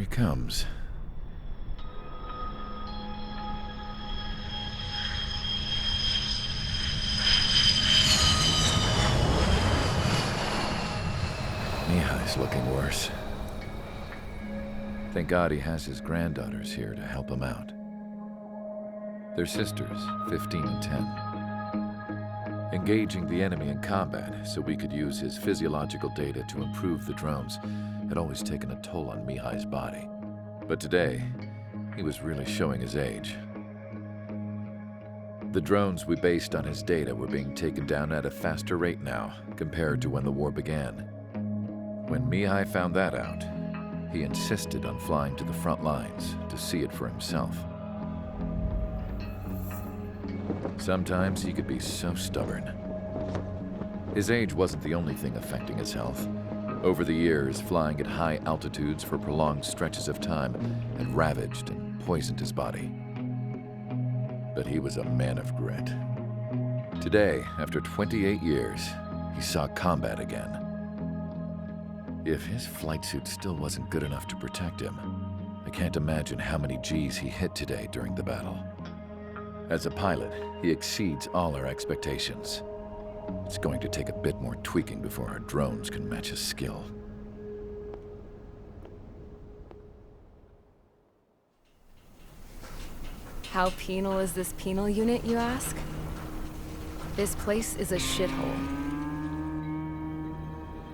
he comes. Mihai's looking worse. Thank God he has his granddaughters here to help him out. They're sisters, 15 and 10. Engaging the enemy in combat so we could use his physiological data to improve the drones had always taken a toll on Mihai's body. But today, he was really showing his age. The drones we based on his data were being taken down at a faster rate now compared to when the war began. When Mihai found that out, he insisted on flying to the front lines to see it for himself. Sometimes he could be so stubborn. His age wasn't the only thing affecting his health. Over the years, flying at high altitudes for prolonged stretches of time had ravaged and poisoned his body. But he was a man of grit. Today, after 28 years, he saw combat again. If his flight suit still wasn't good enough to protect him, I can't imagine how many Gs he hit today during the battle. As a pilot, he exceeds all our expectations. It's going to take a bit more tweaking before our drones can match his skill. How penal is this penal unit, you ask? This place is a shithole.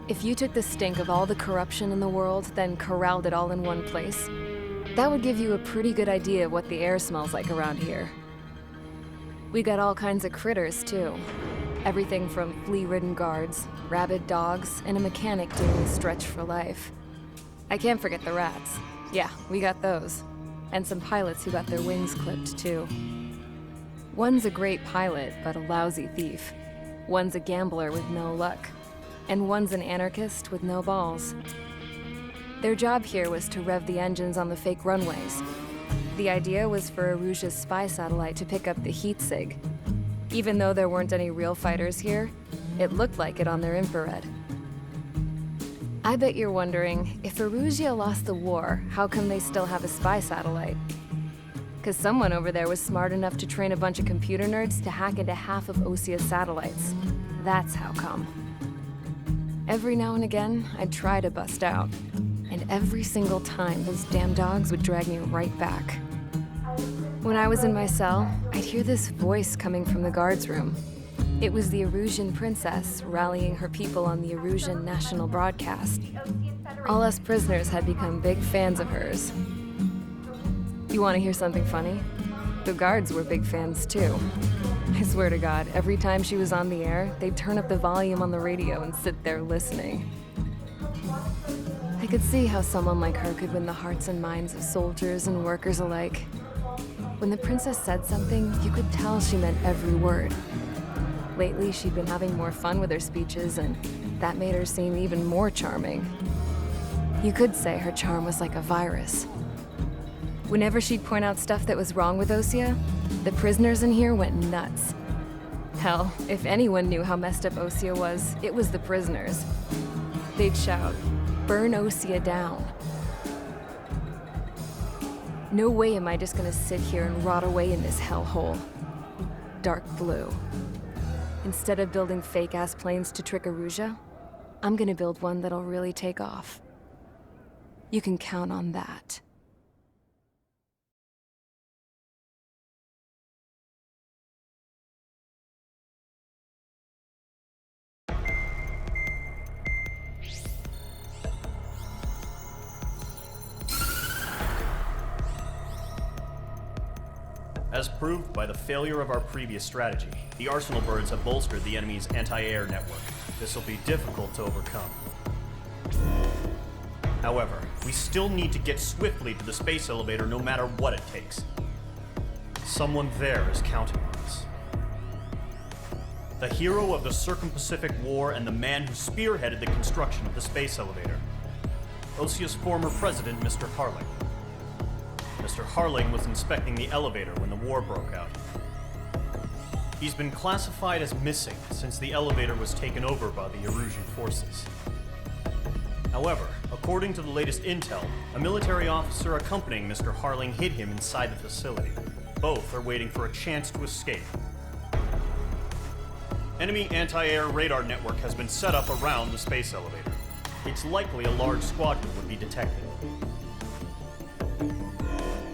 If you took the stink of all the corruption in the world, then corralled it all in one place, that would give you a pretty good idea of what the air smells like around here. We got all kinds of critters, too. Everything from flea-ridden guards, rabid dogs, and a mechanic doing stretch for life. I can't forget the rats. Yeah, we got those. And some pilots who got their wings clipped, too. One's a great pilot, but a lousy thief. One's a gambler with no luck. And one's an anarchist with no balls. Their job here was to rev the engines on the fake runways. The idea was for Aruja's spy satellite to pick up the heat sig. Even though there weren't any real fighters here, it looked like it on their infrared. I bet you're wondering, if Aruja lost the war, how come they still have a spy satellite? 'Cause someone over there was smart enough to train a bunch of computer nerds to hack into half of Osia's satellites. That's how come. Every now and again, I'd try to bust out. And every single time, those damn dogs would drag me right back. When I was in my cell, I'd hear this voice coming from the guards room. It was the Erusian princess rallying her people on the Erusian national broadcast. All us prisoners had become big fans of hers. You want to hear something funny? The guards were big fans too. I swear to God, every time she was on the air, they'd turn up the volume on the radio and sit there listening. I could see how someone like her could win the hearts and minds of soldiers and workers alike. When the princess said something, you could tell she meant every word. Lately, she'd been having more fun with her speeches, and that made her seem even more charming. You could say her charm was like a virus. Whenever she'd point out stuff that was wrong with Osia, the prisoners in here went nuts. Hell, if anyone knew how messed up Osia was, it was the prisoners. They'd shout, "Burn Osia down." No way am I just gonna sit here and rot away in this hellhole. Dark blue. Instead of building fake-ass planes to trick Aruja, I'm gonna build one that'll really take off. You can count on that. As proved by the failure of our previous strategy, the Arsenal birds have bolstered the enemy's anti-air network. This will be difficult to overcome. However, we still need to get swiftly to the space elevator no matter what it takes. Someone there is counting on us. The hero of the Circum-Pacific War and the man who spearheaded the construction of the space elevator. Osia's former president, Mr. Harling. Mr. Harling was inspecting the elevator when the war broke out. He's been classified as missing since the elevator was taken over by the Erusian forces. However, according to the latest intel, a military officer accompanying Mr. Harling hid him inside the facility. Both are waiting for a chance to escape. Enemy anti-air radar network has been set up around the space elevator. It's likely a large squadron would be detected.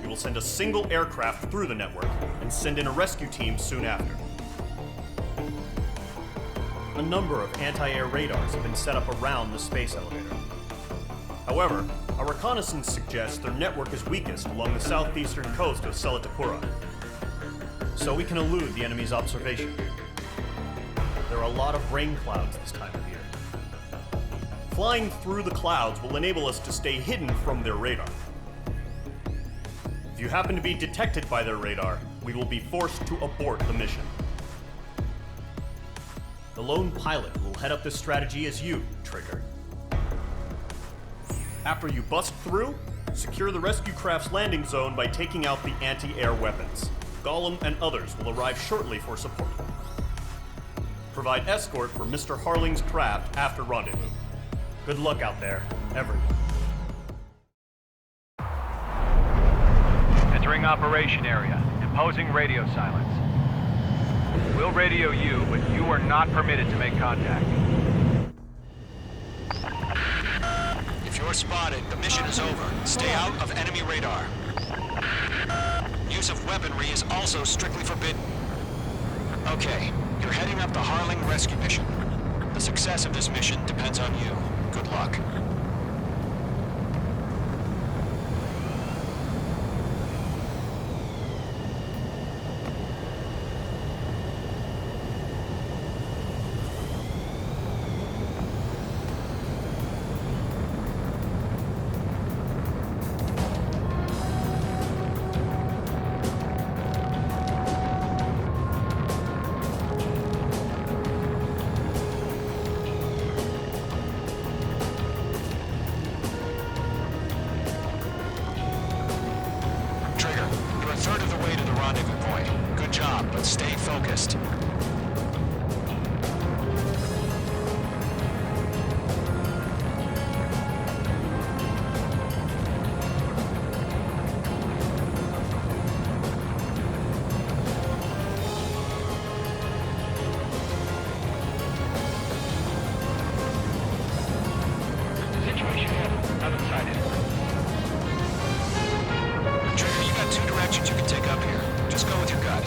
We will send a single aircraft through the network and send in a rescue team soon after. A number of anti-air radars have been set up around the space elevator. However, our reconnaissance suggests their network is weakest along the southeastern coast of Selatapura, so we can elude the enemy's observation. There are a lot of rain clouds this time of year. Flying through the clouds will enable us to stay hidden from their radar. If you happen to be detected by their radar, we will be forced to abort the mission. The lone pilot will head up this strategy as you, Trigger. After you bust through, secure the rescue craft's landing zone by taking out the anti-air weapons. Gollum and others will arrive shortly for support. Provide escort for Mr. Harling's craft after rendezvous. Good luck out there, everyone. Entering operation area. Imposing radio silence. We'll radio you, but you are not permitted to make contact. If you're spotted, the mission is over. Stay out of enemy radar. Use of weaponry is also strictly forbidden. Okay, you're heading up the Harling rescue mission. The success of this mission depends on you. Good luck. Stay focused. Situation haven't sighted. Trigger, you got two directions you can take up here. Just go with your gut.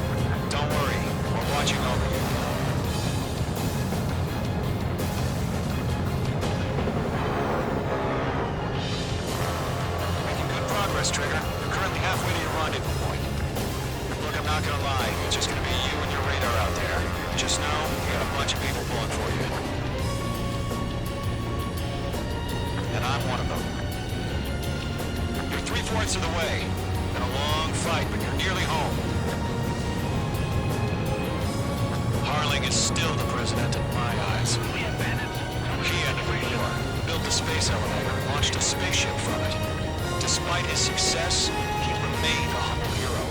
Don't worry, we're watching over you. Making good progress, Trigger. You're currently halfway to your rendezvous point. Look, I'm not gonna lie. It's just gonna be you and your radar out there. Just know, you got a bunch of people pulling for you. And I'm one of them. You're 3/4 of the way. Been a long fight, but you're nearly home. Harling is still the president in my eyes. He and War built the space elevator and launched a spaceship from it. Despite his success, he remained a humble hero.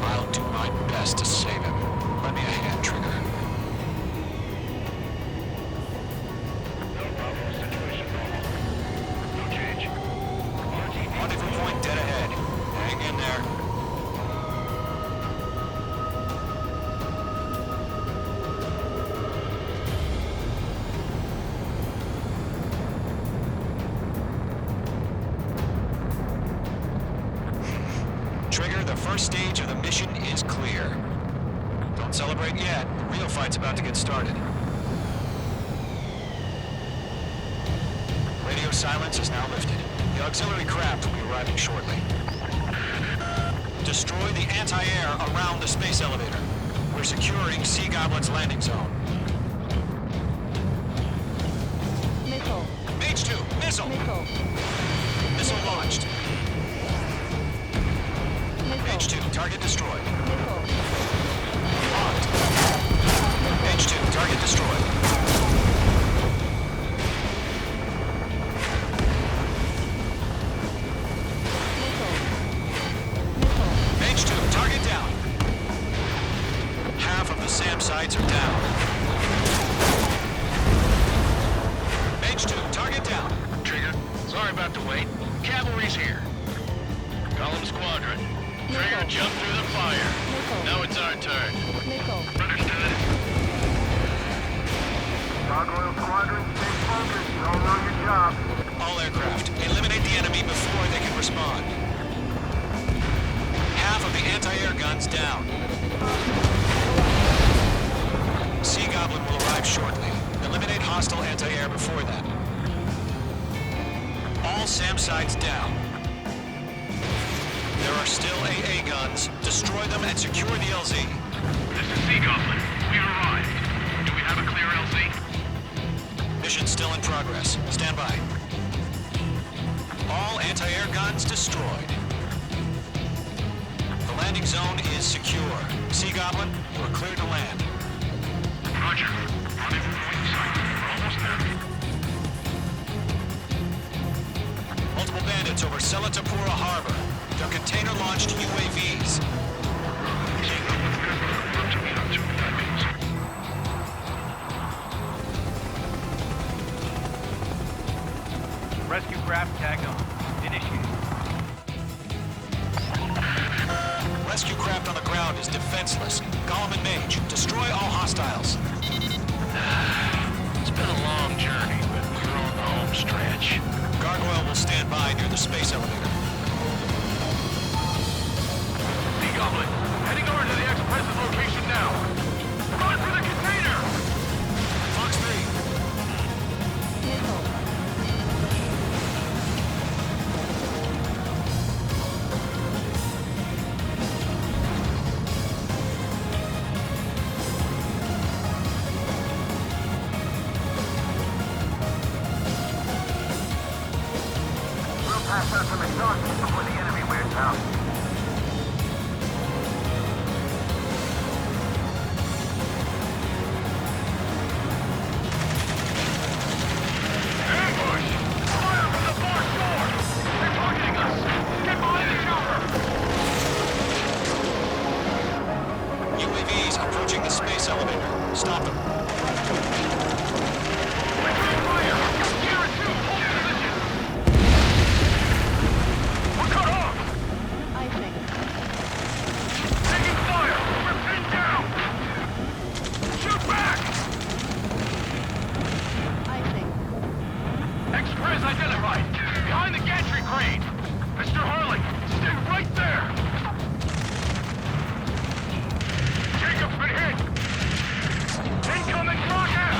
I'll do my best to save him. Lend me a hand, Trigger. No problem. Situation normal. No change. Rendezvous point dead ahead. Hang in there. Trigger, the first stage of the mission is clear. Don't celebrate yet. The real fight's about to get started. Radio silence is now lifted. The auxiliary craft will be arriving shortly. Destroy the anti-air around the space elevator. We're securing Sea Goblin's landing zone. Missile. Mage 2, missile! Missile. Missile launched. Mage 2, target destroyed. Locked. Mage 2, target destroyed. Mage 2, target down. Half of the SAM sites are down. Sorry about the wait. Cavalry's here. Column squadron. Traitor jumped through the fire. Now it's our turn. Understood. Gargoyle squadron, stay focused. You all know your job. All aircraft, eliminate the enemy before they can respond. Half of the anti-air guns down. Sea Goblin will arrive shortly. Eliminate hostile anti-air before that. All SAM sites down. There are still AA guns. Destroy them and secure the LZ. This is Sea Goblin. We arrived. Do we have a clear LZ? Mission still in progress. Stand by. All anti-air guns destroyed. The landing zone is secure. Sea Goblin, you are cleared to land. Roger. Rendezvous point sight. We're almost there. Multiple bandits over Selatapura Harbor. They're container-launched UAVs. Rescue craft tagged on. Initiated. Rescue craft on the ground is defenseless. Gollum and Mage, destroy all hostiles. It's been a long journey, but we're on the home stretch. Gargoyle will stand by near the space elevator. Sea Goblin, heading over to the express's location now. Run for the container! Fox 3. We'll pass out some exhaustion before the enemy wears out. Ambush! Fire from the far shore! They're targeting us! Get behind the chopper! UAVs approaching the space elevator. Stop them. Return fire! Sierra 2, hold position! We're cut off! Taking fire! We're pinned down! Shoot back! Express identified! Behind the gantry crane! Mr. Harley, stay right there! Jacob's been hit! Incoming rocket!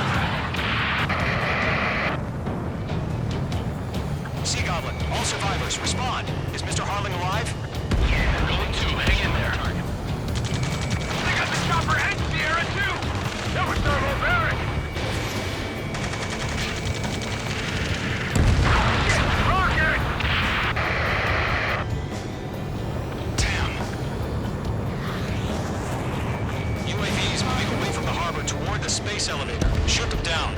Sea Goblin, all survivors, respond. Is Mr. Harling alive? Yeah, going to. Hang in there. They got the chopper and Sierra too! That was thermobaric! Rocket! Damn. UAVs moving away from the harbor toward the space elevator. Shoot them down.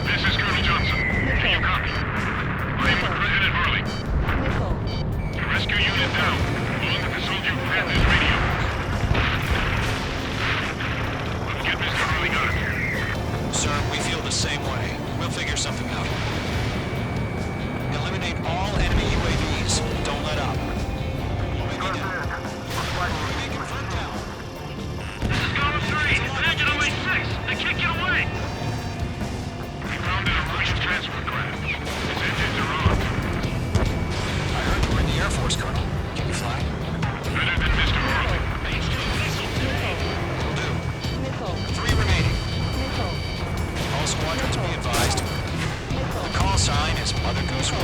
This is Colonel Johnson. Can you copy? I am with President Harley. Rescue unit down. Along with the soldier who had this radio. We'll get Mr. Harley out of here. Sir, we feel the same way. We'll figure something out. Eliminate all enemy UAVs. Don't let up. Making front down. This is Column 3. Imagine OA6. They can't get away. We grounded a Russian transfer craft. Its engines are on. I heard you were in the Air Force, Colonel. Can you fly? Better than Mr. Harley. Will do. 3 remaining. All squadrons be advised. The call sign is Mother Goose 1.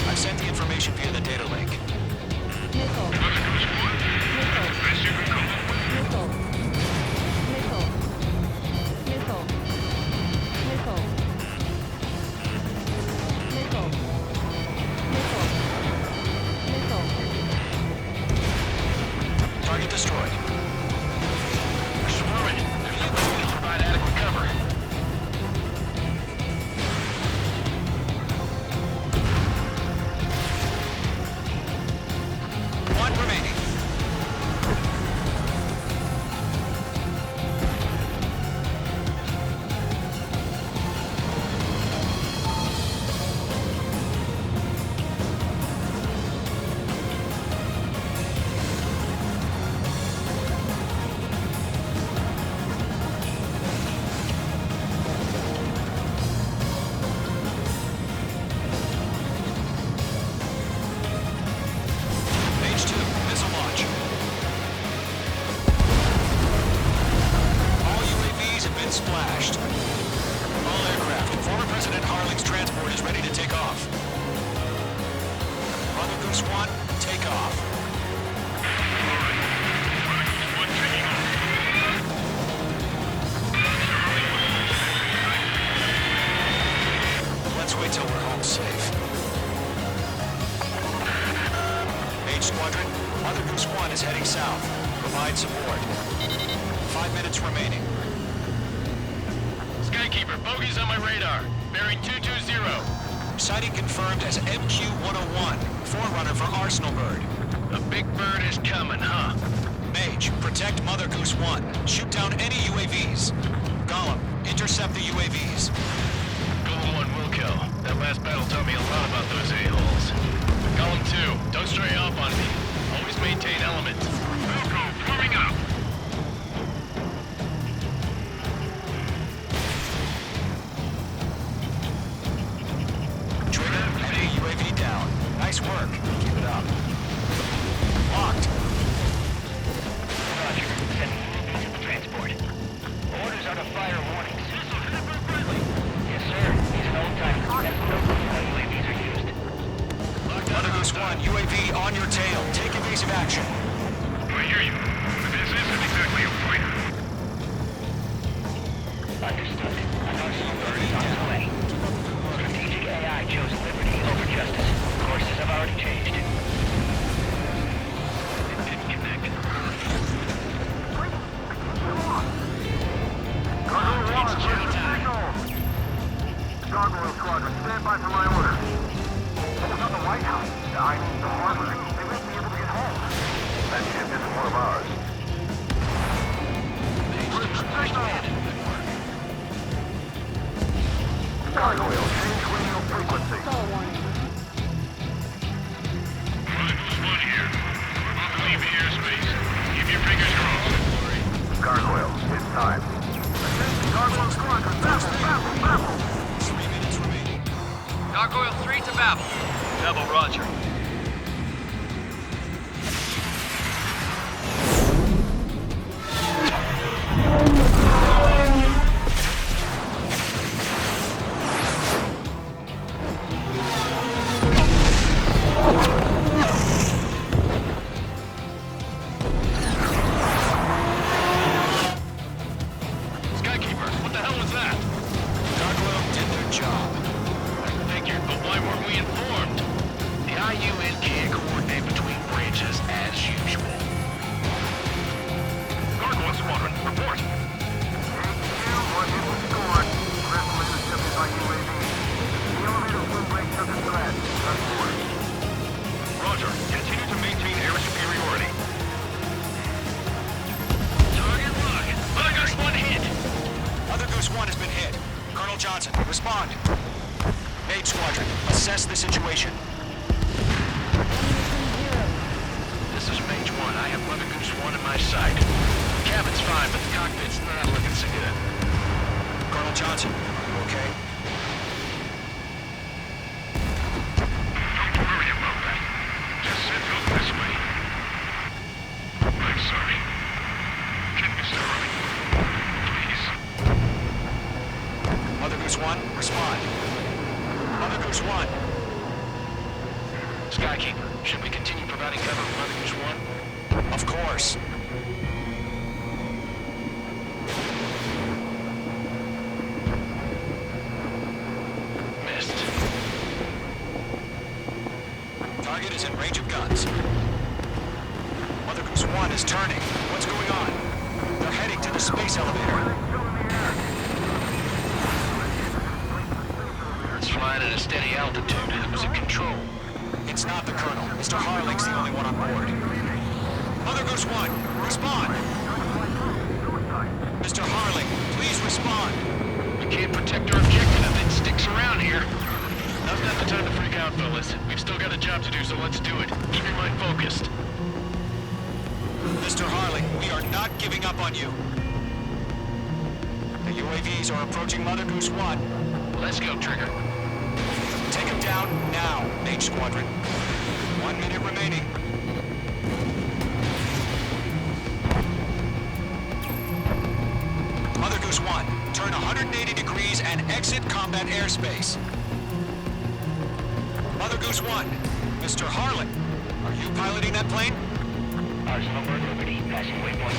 I've sent the information via the data link. Mother Goose 1. Best you can come up with. Target destroyed. We're swarming. Their UAVs provide adequate cover. One remaining. Goose 1, take off. One taking off. Let's wait till we're home safe. H Squadron, Mother Goose 1 is heading south. Provide support. 5 minutes remaining. Skykeeper, bogey's on my radar. Bearing 220. Sighting confirmed as MQ-101, forerunner for Arsenal Bird. The big bird is coming, huh? Mage, protect Mother Goose 1. Shoot down any UAVs. Gollum, intercept the UAVs. Golem 1 will kill. That last battle taught me a lot about those a-holes. Golem 2, don't stray off on me. Always maintain element. Wilco, forming up. Trigger, enemy UAV down. Nice work. Keep it up. Locked. Roger. Sending UAVs to the transport. Orders are to fire warnings. Yes, sir. These are old-timers. That's probably how UAVs are used. Mother Goose 1, UAV on your tail. Take evasive action. I hear you. But this isn't exactly a fighter. Understood. An Arsenal bird is on its way. Strategic AI chose liberty over justice. Courses have already changed. It didn't connect. Gargoyle Squadron, stand by for my order. It's not the Lighthouse. I mean, the harbor. They won't be able to get home. That ship isn't one of ours. Gargoyle, change radio frequency. Mother Goose 1 here. We're about to leave the airspace. Keep your fingers crossed. Gargoyle, it's time. Gargoyle Squadron, babble! 3 minutes remaining. Gargoyle 3 to Babel. Babel, roger. Skykeeper, what the hell was that? Gargoyle did their job. Figured, but why weren't we informed? The IUN can't coordinate between branches as usual. Gargoyle Squadron, report. One hit was scored. The rest was intercepted by UAV. The elevator's wind break took a threat. That's forward. Roger. Continue to maintain air superiority. Target lock. Mother Goose 1 hit. Mother Goose 1 has been hit. Colonel Johnson, respond. Mage Squadron, assess the situation. This is Mage 1. I have Mother Goose 1 in my sight. The cabin's fine, but the cockpit's not looking so good. Colonel Johnson, are you okay? Don't worry about that. Just send help this way. I'm sorry. Get Mr. Harley. Please. Mother Goose 1, respond. Mother Goose 1. Skykeeper, should we continue providing cover for Mother Goose 1? Of course. Missed. Target is in range of guns. Mother Goose 1 is turning. What's going on? They're heading to the space elevator. It's flying at a steady altitude. Who's in control? It's not the Colonel. Mr. Harling's the only one on board. Mother Goose 1, respond! Mr. Harling, please respond! We can't protect our objective if it sticks around here. Now's not the time to freak out, fellas. We've still got a job to do, so let's do it. Keep your mind focused. Mr. Harling, we are not giving up on you. The UAVs are approaching Mother Goose 1. Let's go, Trigger. Take him down now, Mage Squadron. 1 minute remaining. Mother Goose 1, turn 180 degrees and exit combat airspace. Mother Goose 1, Mr. Harlan, Are you piloting that plane? Arsenal Bird Liberty, passing waypoint.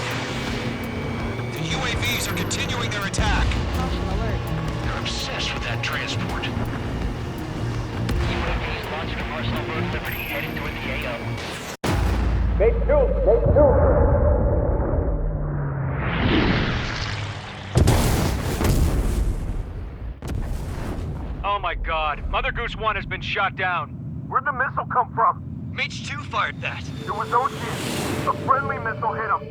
The UAVs are continuing their attack. Caution alert. They're obsessed with that transport. UAVs launched from Arsenal Bird Liberty, heading toward the AO. Oh my god, Mother Goose 1 has been shot down. Where'd the missile come from? Mage 2 fired that. It was Ocean. A friendly missile hit him.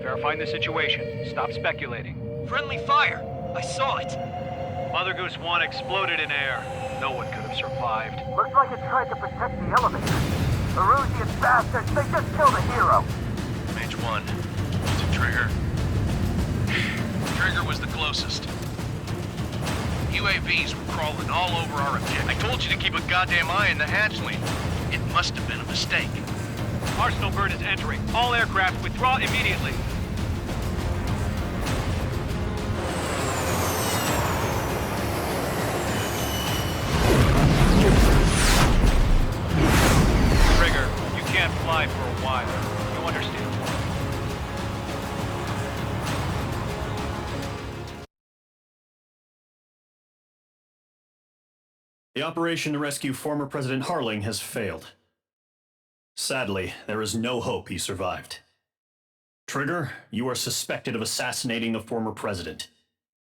Verifying the situation. Stop speculating. Friendly fire. I saw it. Mother Goose 1 exploded in air. No one could have survived. Looks like it tried to protect the elevator. Erusian bastards, they just killed a hero. Mage 1. Was it Trigger? Trigger was the closest. UAVs were crawling all over our objective. I told you to keep a goddamn eye on the hatchling. It must have been a mistake. Arsenal Bird is entering. All aircraft withdraw immediately. Trigger, you can't fly for a while. You understand? The operation to rescue former President Harling has failed. Sadly, there is no hope he survived. Trigger, you are suspected of assassinating the former president.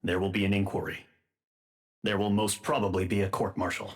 There will be an inquiry. There will most probably be a court-martial.